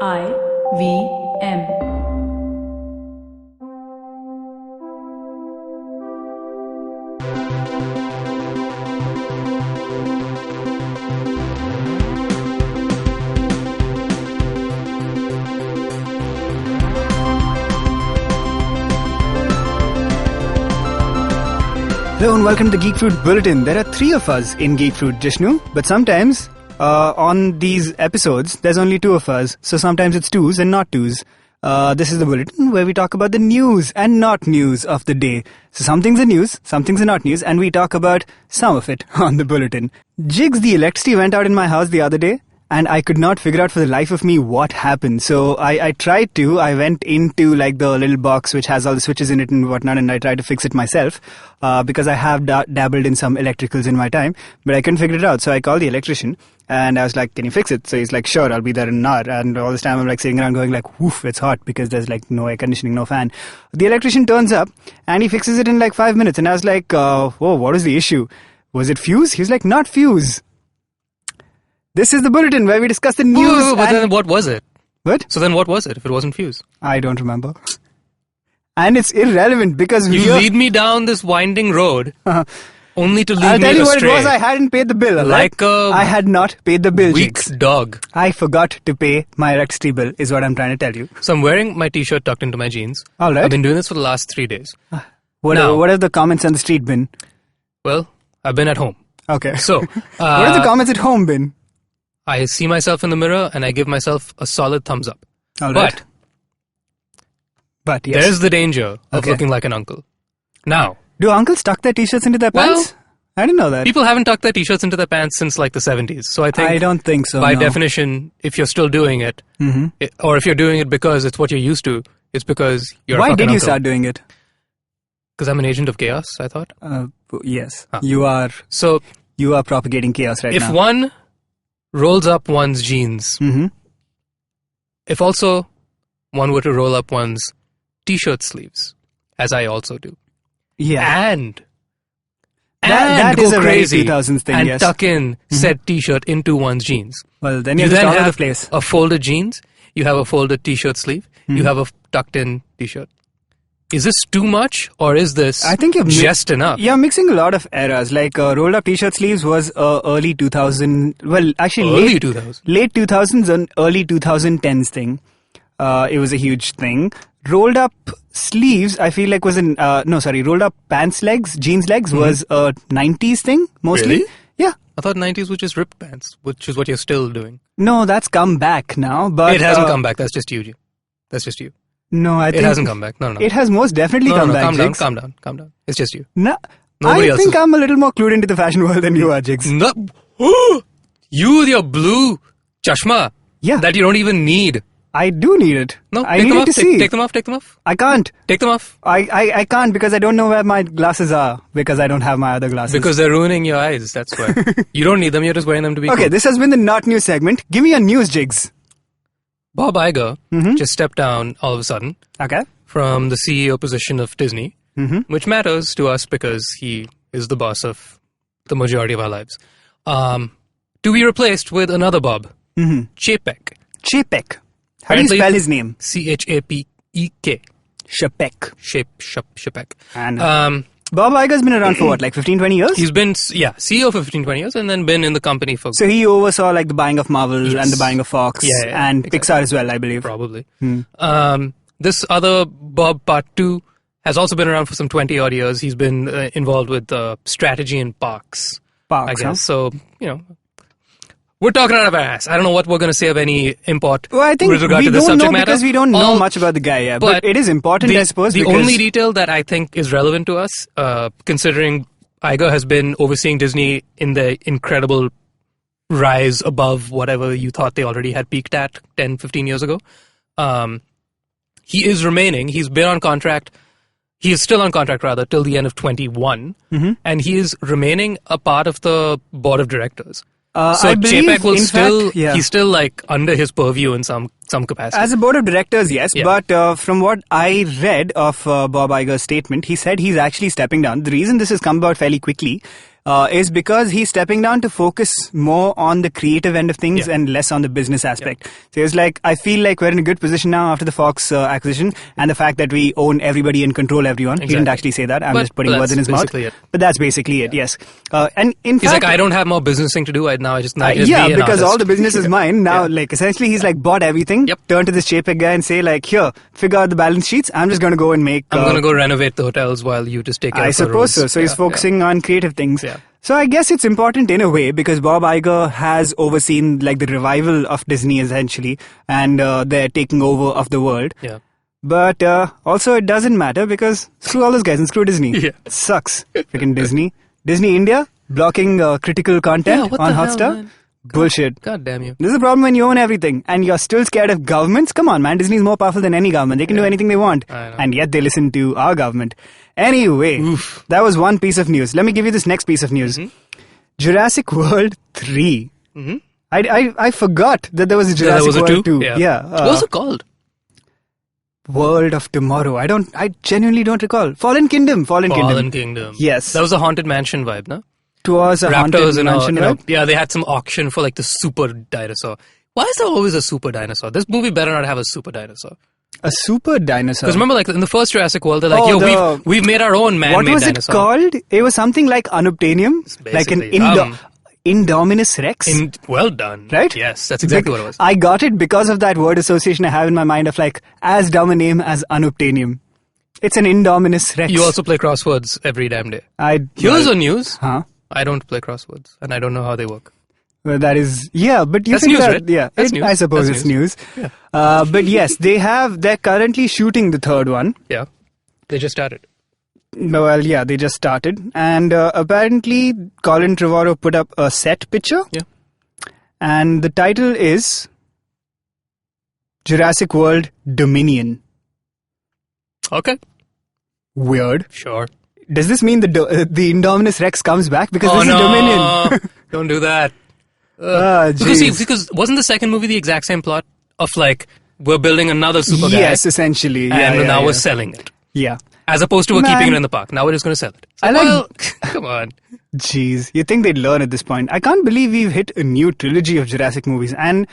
IVM. Hello and welcome to the Geek Fruit Bulletin. There are 3 of us in Geek Fruit, Jishnu, but sometimes on these episodes there's only 2 of us, so sometimes it's 2s and not 2s. This is the Bulletin where we talk about the news and not news of the day. So some things are news, some things are not news, and we talk about some of it on the Bulletin. Jigs, the electricity went out in my house the other day, and I could not figure out for the life of me what happened. So I went into like the little box which has all the switches in it and whatnot, and I tried to fix it myself because I have dabbled in some electricals in my time, but I couldn't figure it out. So I called the electrician and I was like, can you fix it? So he's like, sure, I'll be there in an hour. And all this time I'm like sitting around going like, woof, it's hot because there's like no air conditioning, no fan. The electrician turns up and he fixes it in like 5 minutes. And I was like, whoa, what was the issue? Was it fuse? He was like, not fuse. This is the Bulletin where we discuss the news. But then what was it? What? So then what was it if it wasn't fuse? I don't remember. And it's irrelevant because you lead me down this winding road only to lead me astray. I'll tell you what it was. I hadn't paid the bill. Like I had not paid the bill. Weak dog. I forgot to pay my electricity bill is what I'm trying to tell you. So I'm wearing my t-shirt tucked into my jeans. All right. I've been doing this for the last 3 days. What have the comments on the street been? Well, I've been at home. Okay. So what have the comments at home been? I see myself in the mirror and I give myself a solid thumbs up. All right. But yes. There's the danger of looking like an uncle. Now, do uncles tuck their t-shirts into their pants? I didn't know that. People haven't tucked their t-shirts into their pants since like the 70s. So I don't think so. By definition, if you're still doing it, or if you're doing it because it's what you're used to, it's because you're a fucking Why did you uncle. start doing it? Because I'm an agent of chaos, I thought. Yes. You are propagating chaos right now. If one rolls up one's jeans, if also one were to roll up one's t-shirt sleeves, as I also do, and that go is a crazy 2000s thing, and yes. tuck in said t-shirt into one's jeans. Well, then you then have the place. A folded jeans, you have a folded t-shirt sleeve, you have a tucked in t-shirt. Is this too much, or is this just enough? You're mixing a lot of eras. Like rolled up t-shirt sleeves was early 2000. Well, actually late 2000s and early 2010s thing. It was a huge thing. Rolled up sleeves, I feel like was rolled up pants legs, jeans legs was a 90s thing mostly. Really? Yeah. I thought 90s was just ripped pants, which is what you're still doing. No, that's come back now. But it hasn't come back. That's just you. That's just you. No, I think... It hasn't come back. No. It has most definitely come back, Jigs. Calm down. It's just you. No, Nobody else think I'm a little more clued into the fashion world than you are, Jigs. No. You with your blue chashma that you don't even need. I do need it. No, I need it to see. Take them off. I can't. Take them off. I can't because I don't know where my glasses are because I don't have my other glasses. Because they're ruining your eyes, that's why. You don't need them, you're just wearing them to be cool. This has been the Not News segment. Give me your news, Jigs. Bob Iger just stepped down all of a sudden from the CEO position of Disney, which matters to us because he is the boss of the majority of our lives, to be replaced with another Bob, Chapek. Chapek. How do you spell his name? C-H-A-P-E-K. Chapek. Chapek. And Bob Iger's been around for what, like 15, 20 years? He's been, CEO for 15, 20 years and then been in the company for... So he oversaw like the buying of Marvel and the buying of Fox and exactly. Pixar as well, I believe. Probably. This other Bob Part 2 has also been around for some 20-odd years. He's been involved with strategy in parks, I guess. So, we're talking out of our ass. I don't know what we're going to say of any import with regard to the subject matter. Because we don't know much about the guy, but it is important, I suppose. The only detail that I think is relevant to us, considering Iger has been overseeing Disney in the incredible rise above whatever you thought they already had peaked at 10, 15 years ago, he is remaining. He's been on contract. He is still on contract, rather, till the end of 21, and he is remaining a part of the board of directors. So Chapek will he's still like under his purview in some capacity. As a board of directors, yes. Yeah. But from what I read of Bob Iger's statement, he said he's actually stepping down. The reason this has come about fairly quickly is because he's stepping down to focus more on the creative end of things and less on the business aspect. So it's like, I feel like we're in a good position now after the Fox acquisition and the fact that we own everybody and control everyone. He didn't actually say that. I'm just putting words in his mouth. But that's basically it, yes. And in he's fact, like, I don't have more businessing to do. Now I just because all the business is mine. Now, like, essentially, he's like bought everything, turned to this JPEG guy and say, like, here, figure out the balance sheets. I'm just going to go and make... I'm going to go renovate the hotels while you just take care of the I suppose so. So he's focusing on creative things. Yeah. So I guess it's important in a way because Bob Iger has overseen like the revival of Disney essentially, and they're taking over of the world. Yeah. But also it doesn't matter because screw all those guys and screw Disney. Yeah. It sucks. Freaking Disney. Disney India blocking critical content on Hotstar. Bullshit. God damn you. This is a problem when you own everything and you're still scared of governments. Come on, man. Disney's more powerful than any government. They can do anything they want. And yet they listen to our government. Anyway, that was one piece of news. Let me give you this next piece of news. Jurassic World 3. I forgot that there was a Jurassic World 2. Yeah. What was it called? World of Tomorrow. I genuinely don't recall. Fallen Kingdom. Fallen Kingdom. Yes. That was a Haunted Mansion vibe, no? It was a Haunted Mansion vibe. Yeah, they had some auction for like the super dinosaur. Why is there always a super dinosaur? This movie better not have a super dinosaur. A super dinosaur? Because remember, like in the first Jurassic World, they're like, we've made our own man-made dinosaur. What was it called? It was something like Unobtainium, like an Indominus Rex. Well done. Right? Yes, that's exactly what it was. I got it because of that word association I have in my mind of like, as dumb a name as Unobtainium. It's an Indominus Rex. You also play crosswords every damn day. Here's the news. Huh? I don't play crosswords, and I don't know how they work. Well, that is, but you that's think news, that, right? yeah, I suppose it's news. Yeah. But yes, they're currently shooting the third one. Yeah. They just started. Well, yeah, they just started. And apparently, Colin Trevorrow put up a set picture. Yeah. And the title is Jurassic World Dominion. Okay. Weird. Sure. Does this mean the Indominus Rex comes back? Because this is Dominion. Don't do that. Because wasn't the second movie the exact same plot of like, we're building another super guy? Yes, essentially. And now we're selling it. Yeah. As opposed to we're keeping it in the park. Now we're just going to sell it. Come on. Jeez. You'd think they'd learn at this point. I can't believe we've hit a new trilogy of Jurassic movies. And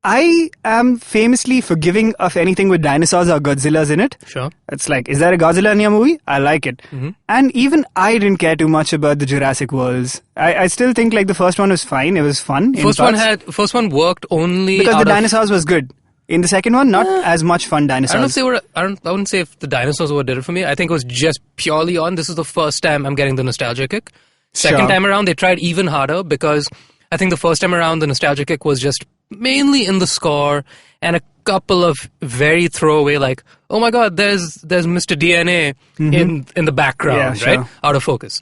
I am famously forgiving of anything with dinosaurs or Godzilla's in it. Sure. It's like, is there a Godzilla in your movie? I like it. And even I didn't care too much about the Jurassic Worlds. I still think like the first one was fine. It was fun. First one worked only because the dinosaurs was good. In the second one, not as much fun dinosaurs. I wouldn't say if the dinosaurs were did it for me. I think it was just purely on, this is the first time I'm getting the nostalgia kick. Second time around, they tried even harder because I think the first time around, the nostalgia kick was just mainly in the score and a couple of very throwaway, like, oh my god, there's Mr. DNA in the background, right? Out of focus.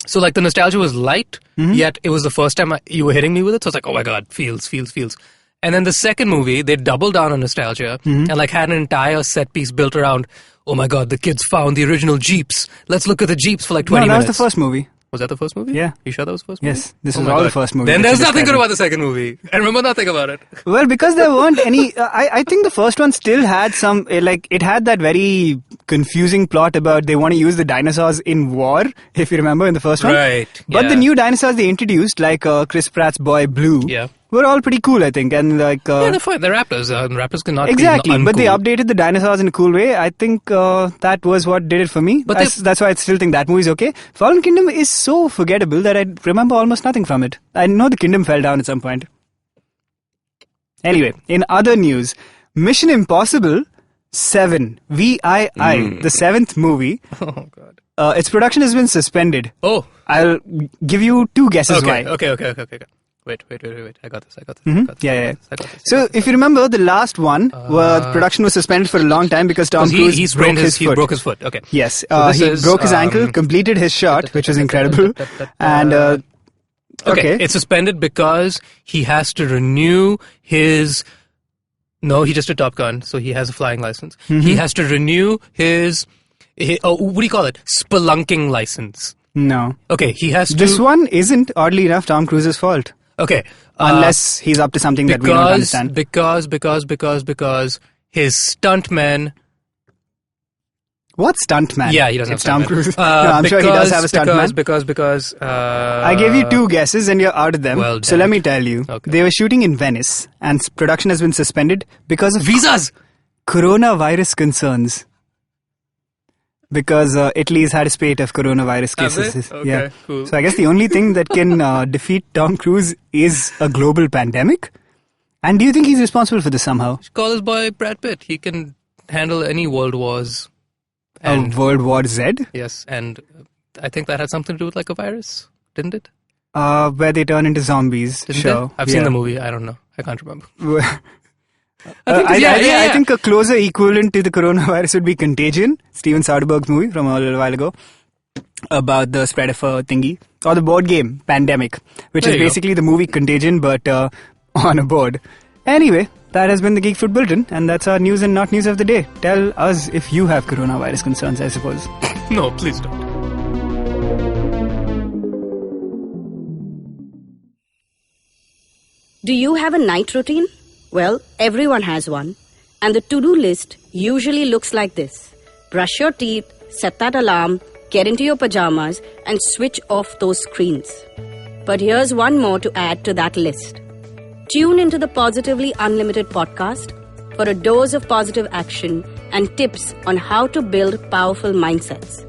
So like the nostalgia was light, yet it was the first time you were hitting me with it. So it's like, oh my god, feels. And then the second movie, they doubled down on nostalgia and like had an entire set piece built around, oh my god, the kids found the original Jeeps. Let's look at the Jeeps for like 20 minutes. No, that was the first movie. Was that the first movie? Yeah. You sure that was the first movie? Yes, this was all the first movie. Then there's nothing good about the second movie. I remember nothing about it. Well, because there weren't any... I think the first one still had some... like, it had that very confusing plot about they want to use the dinosaurs in war, if you remember in the first one. Right. But the new dinosaurs they introduced, like Chris Pratt's boy Blue... Yeah. Were all pretty cool, I think, and like... yeah, they're fine. They're raptors. Raptors cannot exactly, be uncool. But they updated the dinosaurs in a cool way. I think that was what did it for me. But that's why I still think that movie's okay. Fallen Kingdom is so forgettable that I remember almost nothing from it. I know the kingdom fell down at some point. Anyway, in other news, Mission Impossible 7, VII, the seventh movie. Oh, God. Its production has been suspended. Oh. I'll give you two guesses why. Okay. Wait. I got this. Yeah. So, if you remember, the last one, the production was suspended for a long time because Tom Cruise broke his foot. He broke his foot, okay. Yes, he broke his ankle, completed his shot, which was incredible. And, okay. It's suspended because he has to renew his... No, he just did Top Gun, so he has a flying license. He has to renew his what do you call it? Spelunking license. No. Okay, he has to... This one isn't, oddly enough, Tom Cruise's fault. Okay. Unless he's up to something that we don't understand. Because his stuntmen What stuntman? Yeah, he doesn't it's have Tom stuntman. Cruise. No, I'm sure he does have a stuntman. Because I gave you 2 guesses and you're out of them. Well, so let me tell you. Okay. They were shooting in Venice and production has been suspended because of visas! Coronavirus concerns. Because Italy's had a spate of coronavirus cases. Okay, yeah. cool. So I guess the only thing that can defeat Tom Cruise is a global pandemic. And do you think he's responsible for this somehow? Call his boy Brad Pitt. He can handle any world wars. And World War Z? Yes, and I think that had something to do with like a virus, didn't it? Where they turn into zombies. Didn't sure. it? I've seen the movie. I don't know. I can't remember. I think a closer equivalent to the coronavirus would be Contagion, Steven Soderbergh's movie from a little while ago, about the spread of a thingy. Or the board game, Pandemic, which is basically the movie Contagion, but on a board. Anyway, that has been the Geek Food Bulletin, and that's our news and not news of the day. Tell us if you have coronavirus concerns, I suppose. No, please don't. Do you have a night routine? Well, everyone has one. And the to-do list usually looks like this. Brush your teeth, set that alarm, get into your pajamas, and switch off those screens. But here's one more to add to that list. Tune into the Positively Unlimited podcast for a dose of positive action and tips on how to build powerful mindsets.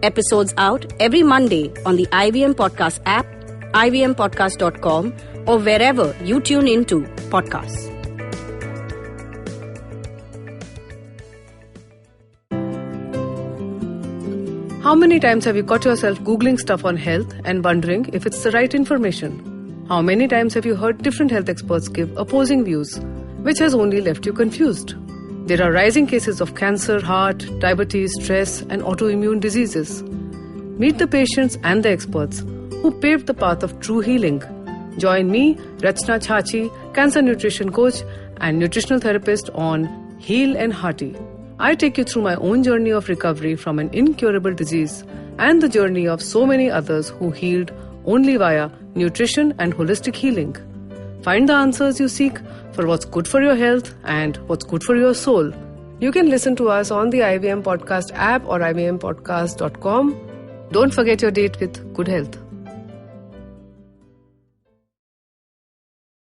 Episodes out every Monday on the IVM Podcast app, ivmpodcast.com, or wherever you tune into podcasts. How many times have you caught yourself Googling stuff on health and wondering if it's the right information? How many times have you heard different health experts give opposing views, which has only left you confused? There are rising cases of cancer, heart, diabetes, stress, and autoimmune diseases. Meet the patients and the experts who paved the path of true healing. Join me, Rachna Chachi, cancer nutrition coach and nutritional therapist on Heal and Hearty. I take you through my own journey of recovery from an incurable disease and the journey of so many others who healed only via nutrition and holistic healing. Find the answers you seek for what's good for your health and what's good for your soul. You can listen to us on the IVM Podcast app or ivmpodcast.com. Don't forget your date with good health.